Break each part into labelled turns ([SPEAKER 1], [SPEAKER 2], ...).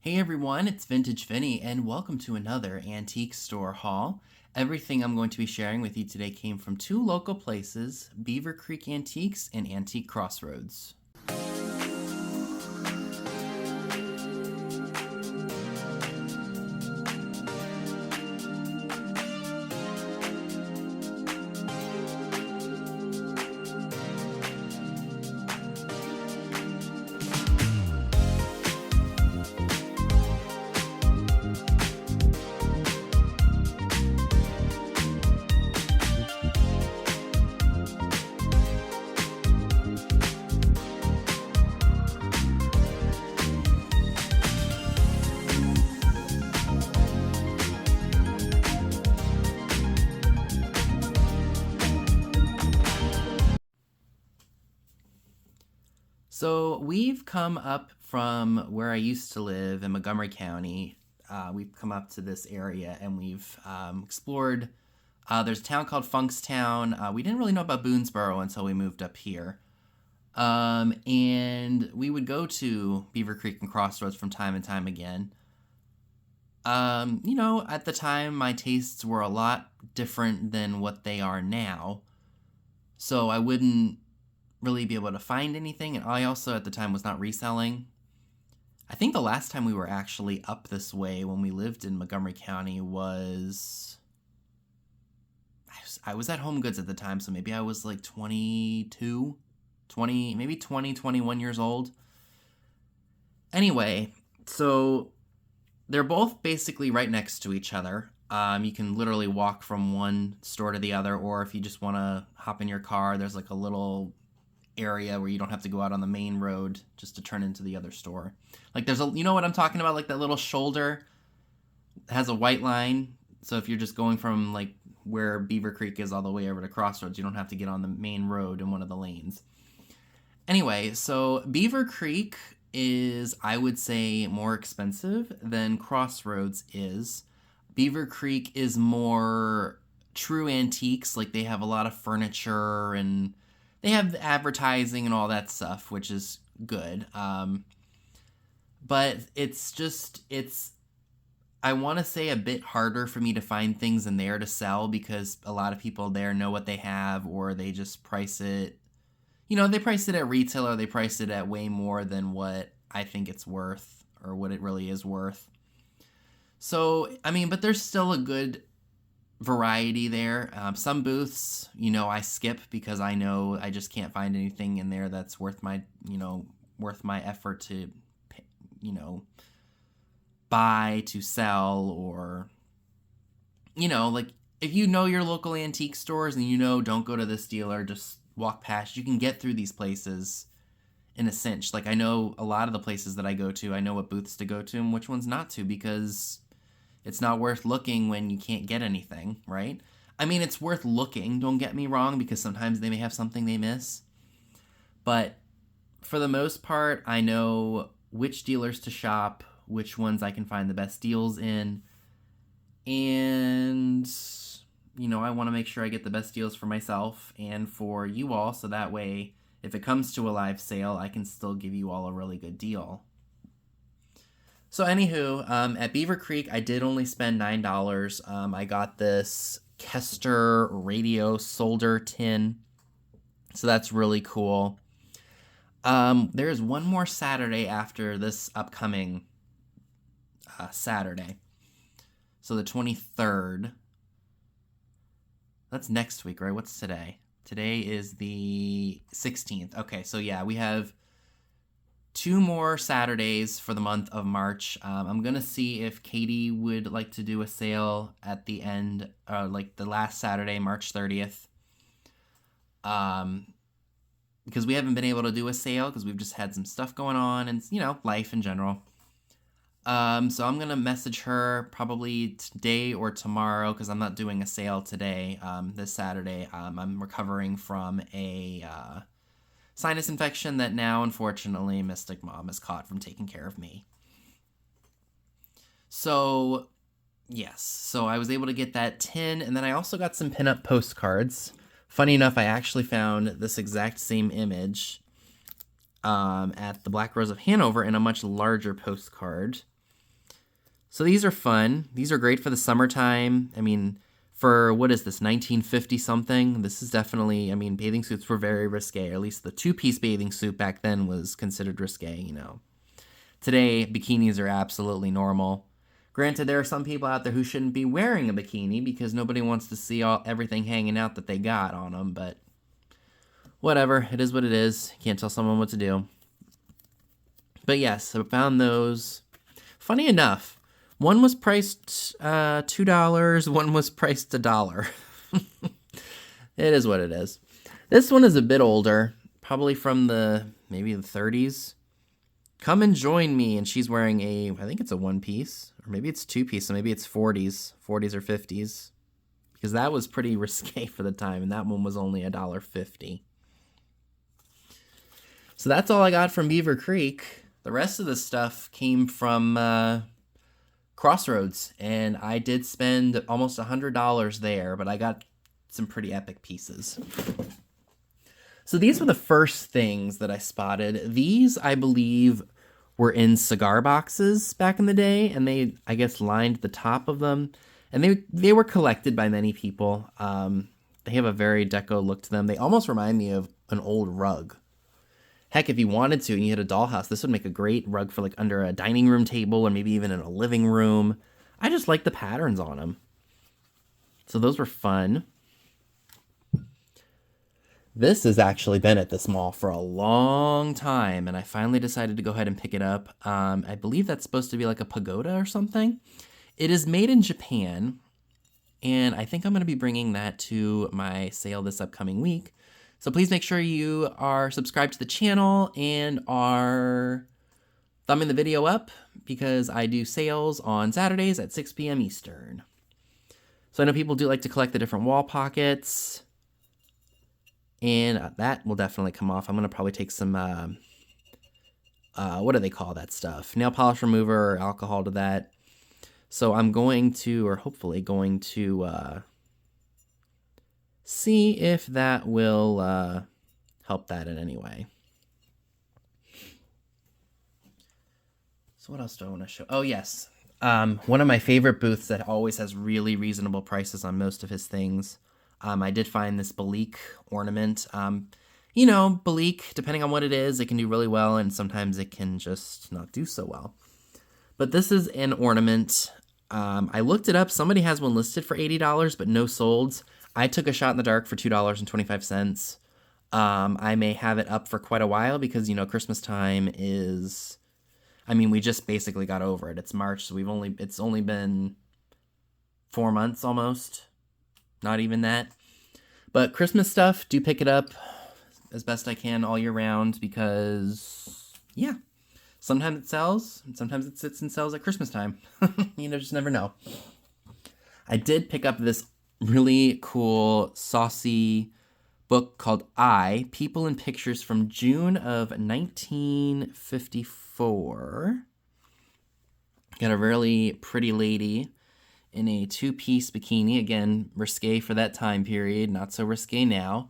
[SPEAKER 1] Hey everyone, it's Vintage Vinny, and welcome to another antique store haul. Everything I'm going to be sharing with you today came from two local places, Beaver Creek Antiques and Antique Crossroads. So we've come up from where I used to live in Montgomery County. We've come up to this area and we've explored. There's a town called Funkstown. We didn't really know about Boonesboro until we moved up here. And we would go to Beaver Creek and Crossroads from time and time again. At the time, my tastes were a lot different than what they are now. So I wouldn't really be able to find anything. And I also, at the time, was not reselling. I think the last time we were actually up this way when we lived in Montgomery County was... I was at Home Goods at the time, so maybe I was like 22, 20, maybe 20, 21 years old. Anyway, so they're both basically right next to each other. You can literally walk from one store to the other, or if you just want to hop in your car, there's like a little area where you don't have to go out on the main road just to turn into the other store. Like you know what I'm talking about? Like that little shoulder has a white line. So if you're just going from like where Beaver Creek is all the way over to Crossroads, you don't have to get on the main road in one of the lanes. Anyway, so Beaver Creek is, I would say, more expensive than Crossroads is. Beaver Creek is more true antiques, like they have a lot of furniture and they have advertising and all that stuff, which is good. But it's I want to say a bit harder for me to find things in there to sell because a lot of people there know what they have, or they just price it. They price it at retail, or they price it at way more than what I think it's worth or what it really is worth. So, but there's still a good variety there. Some booths, I skip because I know I just can't find anything in there that's worth my effort to, buy, to sell, or, like if you know your local antique stores and don't go to this dealer, just walk past. You can get through these places in a cinch. Like I know a lot of the places that I go to, I know what booths to go to and which ones not to, because it's not worth looking when you can't get anything, right? It's worth looking, don't get me wrong, because sometimes they may have something they miss. But for the most part, I know which dealers to shop, which ones I can find the best deals in. And, I want to make sure I get the best deals for myself and for you all, so that way, if it comes to a live sale, I can still give you all a really good deal. So anywho, at Beaver Creek, I did only spend $9. I got this Kester radio solder tin, so that's really cool. There is one more Saturday after this upcoming Saturday. So the 23rd. That's next week, right? What's today? Today is the 16th. Okay, so yeah, we have 2 more Saturdays for the month of March. I'm going to see if Katie would like to do a sale at the end, like the last Saturday, March 30th. Because we haven't been able to do a sale because we've just had some stuff going on and, life in general. So I'm going to message her probably today or tomorrow because I'm not doing a sale today, this Saturday. I'm recovering from a sinus infection that now, unfortunately, Mystic Mom has caught from taking care of me. So, yes. So I was able to get that tin, and then I also got some pinup postcards. Funny enough, I actually found this exact same image at the Black Rose of Hanover in a much larger postcard. So these are fun. These are great for the summertime. I mean, for what is this, 1950 something? This is definitely, I mean, bathing suits were very risque. Or at least the two-piece bathing suit back then was considered risque, you know. Today, bikinis are absolutely normal. Granted, there are some people out there who shouldn't be wearing a bikini because nobody wants to see everything hanging out that they got on them, but whatever. It is what it is. Can't tell someone what to do. But yes, I found those. Funny enough, one was priced $2, one was priced $1. It is what it is. This one is a bit older, probably from maybe the 30s. Come and join me, and she's wearing I think it's a one-piece, or maybe it's two-piece, so maybe it's 40s or 50s, because that was pretty risque for the time, and that one was only $1.50. So that's all I got from Beaver Creek. The rest of the stuff came from Crossroads, and I did spend almost $100 there, but I got some pretty epic pieces. So these were the first things that I spotted. These, I believe, were in cigar boxes back in the day, and they, I guess, lined the top of them. And they were collected by many people. They have a very deco look to them. They almost remind me of an old rug. Heck, if you wanted to and you had a dollhouse, this would make a great rug for like under a dining room table or maybe even in a living room. I just like the patterns on them. So those were fun. This has actually been at this mall for a long time, and I finally decided to go ahead and pick it up. I believe that's supposed to be like a pagoda or something. It is made in Japan, and I think I'm going to be bringing that to my sale this upcoming week. So please make sure you are subscribed to the channel and are thumbing the video up, because I do sales on Saturdays at 6 p.m. Eastern. So I know people do like to collect the different wall pockets, and that will definitely come off. I'm going to probably take some, what do they call that stuff? Nail polish remover or alcohol to that. So I'm going to, or hopefully going to, see if that will help that in any way. So what else do I want to show? Oh, yes. One of my favorite booths that always has really reasonable prices on most of his things. I did find this Balik ornament. You know, Balik, depending on what it is, it can do really well, and sometimes it can just not do so well. But this is an ornament. I looked it up. Somebody has one listed for $80, but no solds. I took a shot in the dark for $2.25. I may have it up for quite a while because, you know, Christmas time is... I mean, we just basically got over it. It's March, so it's only been 4 months almost. Not even that. But Christmas stuff, do pick it up as best I can all year round because, yeah, sometimes it sells, and sometimes it sits and sells at Christmas time. You know, just never know. I did pick up this really cool, saucy book called People and Pictures from June of 1954. Got a really pretty lady in a two-piece bikini. Again, risque for that time period, not so risque now.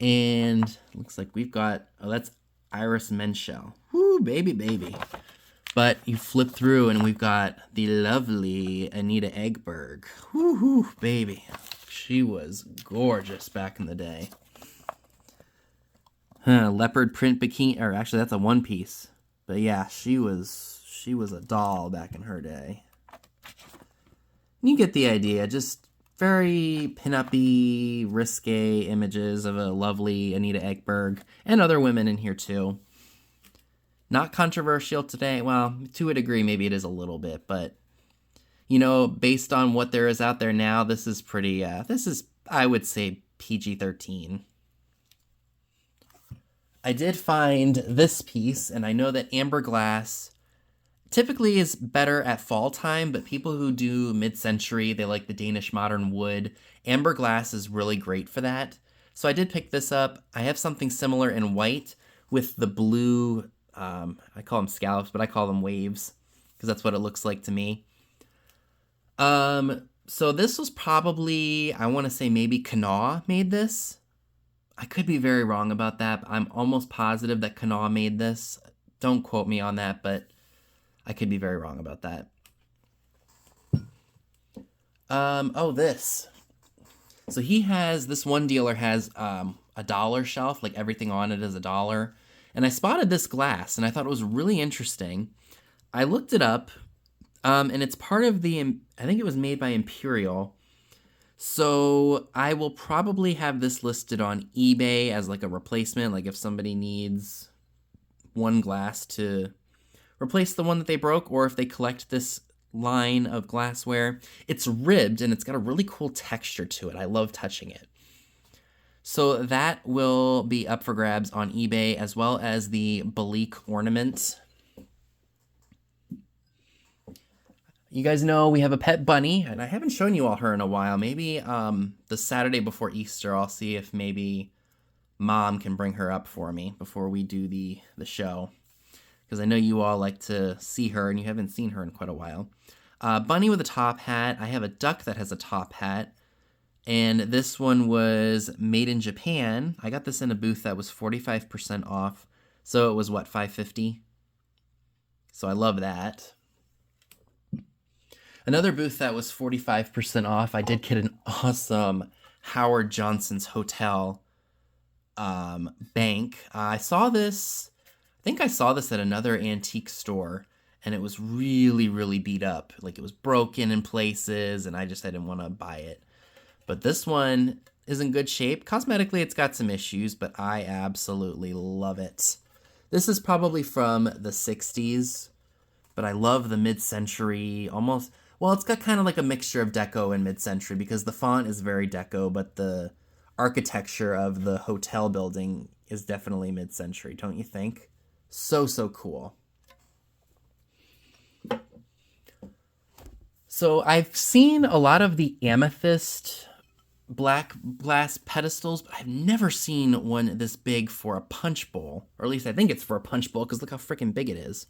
[SPEAKER 1] And looks like we've got, oh, that's Iris Menschel. Woo, baby, baby. But you flip through and we've got the lovely Anita Ekberg. Woo, baby. She was gorgeous back in the day. Leopard print bikini, or actually that's a one-piece. But yeah, she was a doll back in her day. You get the idea, just very pin-up-y, risque images of a lovely Anita Ekberg, and other women in here too. Not controversial today, well, to a degree maybe it is a little bit, but, you know, based on what there is out there now, this is pretty, I would say, PG-13. I did find this piece, and I know that amber glass typically is better at fall time, but people who do mid-century, they like the Danish modern wood. Amber glass is really great for that. So I did pick this up. I have something similar in white with the blue, I call them scallops, but I call them waves because that's what it looks like to me. So this was probably, I want to say maybe Knaw made this. I could be very wrong about that, but I'm almost positive that Knaw made this. Don't quote me on that, but I could be very wrong about that. Oh, this. So he has, this one dealer has a dollar shelf, like everything on it is a dollar. And I spotted this glass and I thought it was really interesting. I looked it up, and it's part of I think it was made by Imperial. So I will probably have this listed on eBay as like a replacement, like if somebody needs one glass to replace the one that they broke, or if they collect this line of glassware. It's ribbed and it's got a really cool texture to it. I love touching it. So that will be up for grabs on eBay, as well as the Balik ornament. You guys know we have a pet bunny, and I haven't shown you all her in a while. Maybe the Saturday before Easter, I'll see if maybe Mom can bring her up for me before we do the show, because I know you all like to see her, and you haven't seen her in quite a while. Bunny with a top hat. I have a duck that has a top hat, and this one was made in Japan. I got this in a booth that was 45% off, so it was, what, $5.50? So I love that. Another booth that was 45% off, I did get an awesome Howard Johnson's Hotel bank. I saw this, I think I saw this at another antique store, and it was really, really beat up. Like, it was broken in places, and I didn't want to buy it. But this one is in good shape. Cosmetically, it's got some issues, but I absolutely love it. This is probably from the 60s, but I love the mid-century, almost... Well, it's got kind of like a mixture of deco and mid-century, because the font is very deco, but the architecture of the hotel building is definitely mid-century, don't you think? So, so cool. So I've seen a lot of the amethyst black glass pedestals, but I've never seen one this big for a punch bowl. Or at least I think it's for a punch bowl, because look how freaking big it is.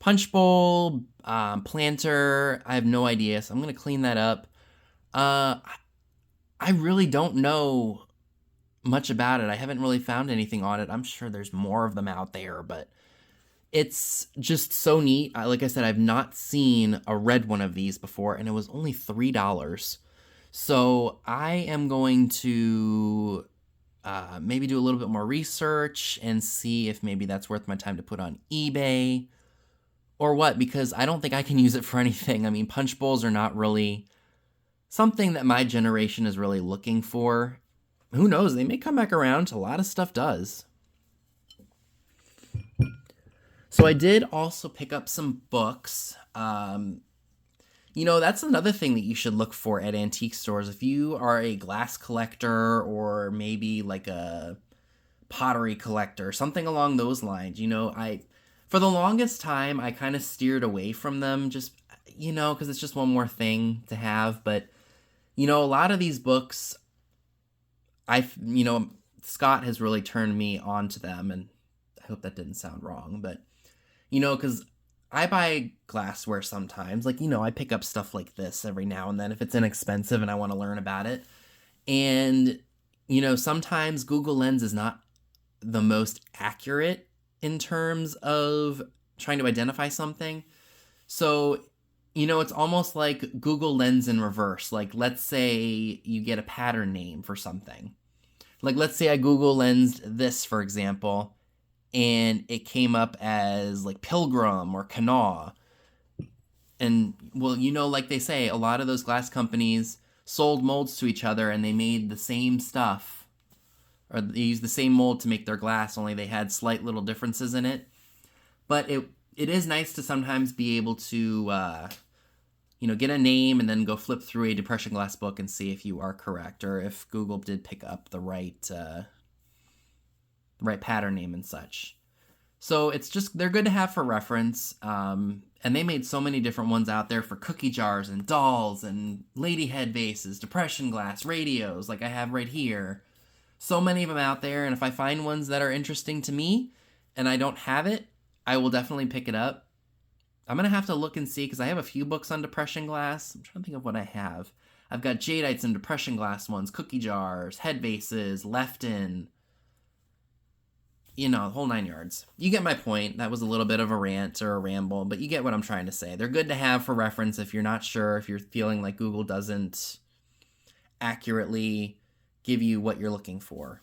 [SPEAKER 1] Punch bowl, planter, I have no idea, so I'm going to clean that up. I really don't know much about it. I haven't really found anything on it. I'm sure there's more of them out there, but it's just so neat. Like I said, I've not seen a red one of these before, and it was only $3. So I am going to maybe do a little bit more research and see if maybe that's worth my time to put on eBay. Or what, because I don't think I can use it for anything. I mean, punch bowls are not really something that my generation is really looking for. Who knows? They may come back around. A lot of stuff does. So I did also pick up some books. That's another thing that you should look for at antique stores. If you are a glass collector, or maybe like a pottery collector, something along those lines, for the longest time, I kind of steered away from them, just, because it's just one more thing to have. But, a lot of these books, Scott has really turned me on to them, and I hope that didn't sound wrong, but, because I buy glassware sometimes, I pick up stuff like this every now and then if it's inexpensive and I want to learn about it. And, sometimes Google Lens is not the most accurate in terms of trying to identify something. So, it's almost like Google Lens in reverse. Like, let's say you get a pattern name for something. Like, let's say I Google Lensed this, for example, and it came up as, like, Pilgrim or Kanawha. And, well, like they say, a lot of those glass companies sold molds to each other, and they made the same stuff. Or they used the same mold to make their glass, only they had slight little differences in it. But it is nice to sometimes be able to, get a name and then go flip through a depression glass book and see if you are correct, or if Google did pick up the right pattern name and such. So they're good to have for reference. And they made so many different ones out there for cookie jars and dolls and lady head vases, depression glass, radios, like I have right here. So many of them out there, and if I find ones that are interesting to me and I don't have it, I will definitely pick it up. I'm going to have to look and see, because I have a few books on depression glass. I'm trying to think of what I have. I've got jadeites and depression glass ones, cookie jars, head vases, Lefton. you know, whole 9 yards. You get my point. That was a little bit of a rant or a ramble, but you get what I'm trying to say. They're good to have for reference if you're not sure, if you're feeling like Google doesn't accurately give you what you're looking for.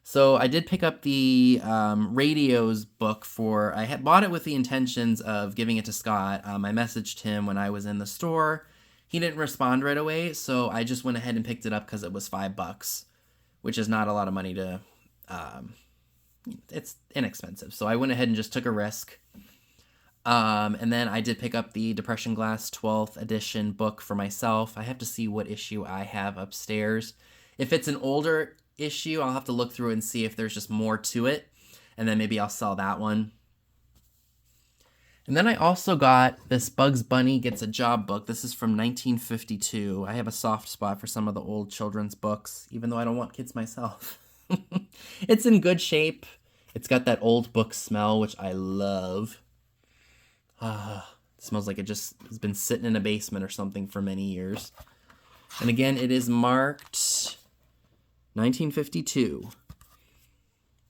[SPEAKER 1] So I did pick up the radios book I had bought it with the intentions of giving it to Scott. I messaged him when I was in the store. He didn't respond right away, so I just went ahead and picked it up because it was $5, which is not a lot of money to, it's inexpensive. So I went ahead and just took a risk. And then I did pick up the Depression Glass 12th edition book for myself. I have to see what issue I have upstairs. If it's an older issue, I'll have to look through and see if there's just more to it, and then maybe I'll sell that one. And then I also got this Bugs Bunny Gets a Job book. This is from 1952. I have a soft spot for some of the old children's books, even though I don't want kids myself. It's in good shape. It's got that old book smell, which I love. It smells like it just has been sitting in a basement or something for many years. And again, it is marked 1952.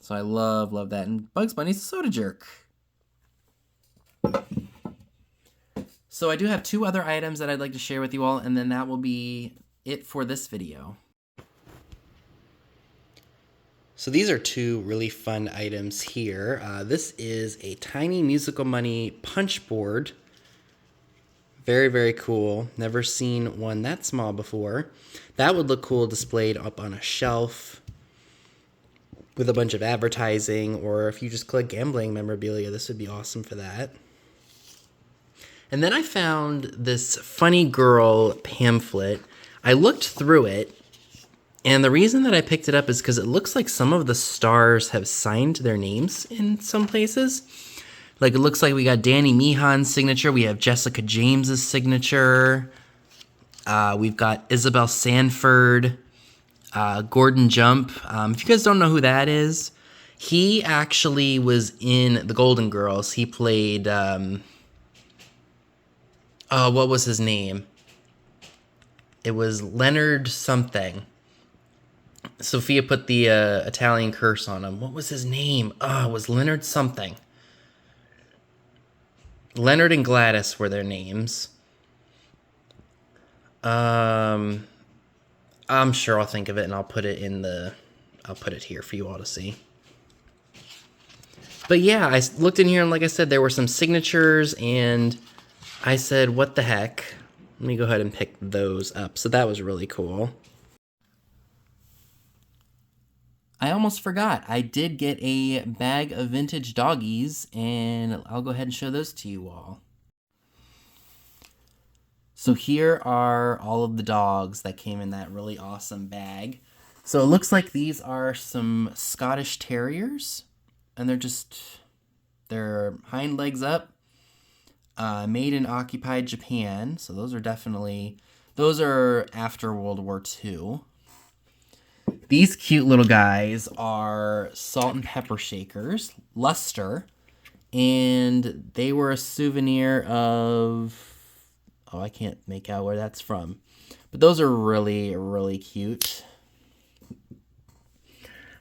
[SPEAKER 1] So I love that. And Bugs Bunny's a soda jerk. So I do have 2 other items that I'd like to share with you all, and then that will be it for this video. So these are 2 really fun items here. This is a tiny Musical Money punch board. Very, very cool. Never seen one that small before. That would look cool displayed up on a shelf with a bunch of advertising, or if you just collect gambling memorabilia, this would be awesome for that. And then I found this Funny Girl pamphlet. I looked through it, and the reason that I picked it up is because it looks like some of the stars have signed their names in some places. Like, it looks like we got Danny Meehan's signature. We have Jessica James's signature. We've got Isabel Sanford, Gordon Jump. If you guys don't know who that is, he actually was in The Golden Girls. He played, what was his name? It was Leonard something. Sophia put the Italian curse on him. What was his name? It was Leonard something. Leonard and Gladys were their names. I'm sure I'll think of it and I'll put it here for you all to see. But yeah, I looked in here and like I said, there were some signatures and I said, what the heck? Let me go ahead and pick those up. So that was really cool. I almost forgot. I did get a bag of vintage doggies, and I'll go ahead and show those to you all. So here are all of the dogs that came in that really awesome bag. So it looks like these are some Scottish Terriers, and they're hind legs up, made in occupied Japan. So those are after World War II. These cute little guys are Salt and Pepper Shakers, Luster, and they were a souvenir of, I can't make out where that's from, but those are really, really cute.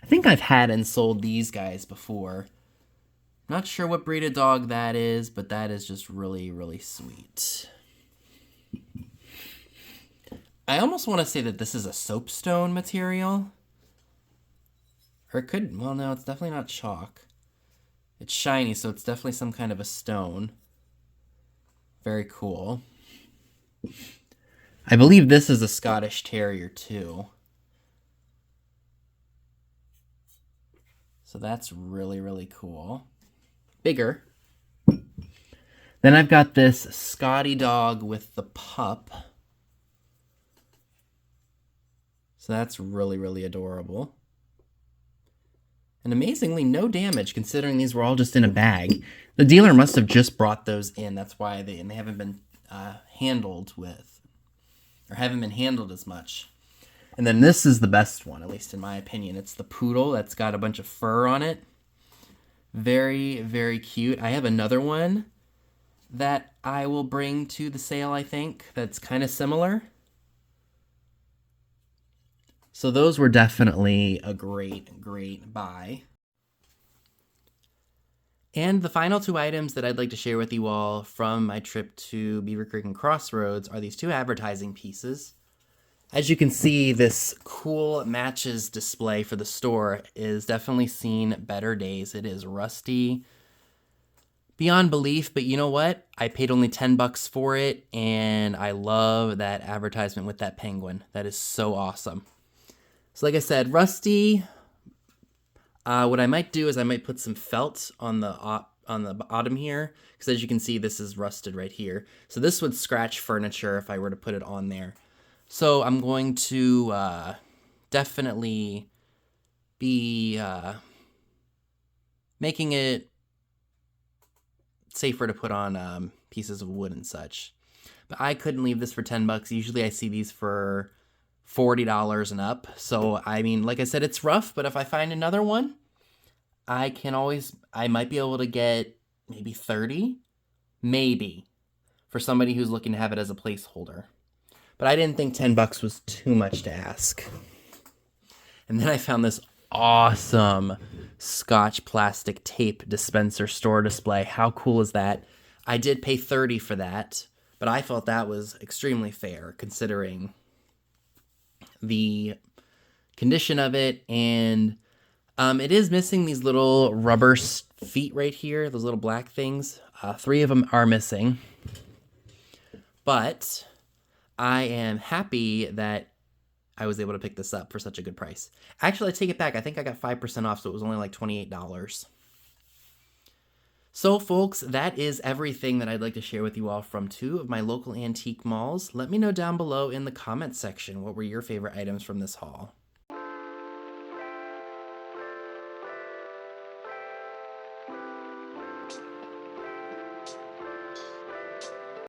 [SPEAKER 1] I think I've had and sold these guys before. Not sure what breed of dog that is, but that is just really, really sweet. I almost want to say that this is a soapstone material. Or it could, well, no, it's definitely not chalk. It's shiny, so it's definitely some kind of a stone. Very cool. I believe this is a Scottish Terrier, too. So that's really, really cool. Bigger. Then I've got this Scotty dog with the pup. So that's really, really adorable. And amazingly, no damage, considering these were all just in a bag. The dealer must have just brought those in. That's why they haven't been handled as much. And then this is the best one, at least in my opinion. It's the poodle that's got a bunch of fur on it. Very, very cute. I have another one that I will bring to the sale, I think, that's kind of similar. So those were definitely a great, great buy. And the final two items that I'd like to share with you all from my trip to Beaver Creek and Crossroads are these two advertising pieces. As you can see, this cool matches display for the store is definitely seen better days. It is rusty beyond belief, but you know what? I paid only $10 for it, and I love that advertisement with that penguin. That is so awesome. So like I said, rusty. What I might do is I might put some felt on the bottom here, because as you can see, this is rusted right here. So this would scratch furniture if I were to put it on there. So I'm going to definitely be making it safer to put on pieces of wood and such. But I couldn't leave this for $10. Usually I see these for $40 and up. So, I mean, like I said, it's rough, but if I find another one, I might be able to get maybe 30, maybe, for somebody who's looking to have it as a placeholder. But I didn't think $10 was too much to ask. And then I found this awesome Scotch plastic tape dispenser store display. How cool is that? I did pay $30 for that, but I felt that was extremely fair considering the condition of it. And it is missing these little rubber feet right here, those little black things. 3 of them are missing. But I am happy that I was able to pick this up for such a good price. Actually, I take it back. I think I got 5% off, so it was only like $28. So, folks, that is everything that I'd like to share with you all from 2 of my local antique malls. Let me know down below in the comments section what were your favorite items from this haul.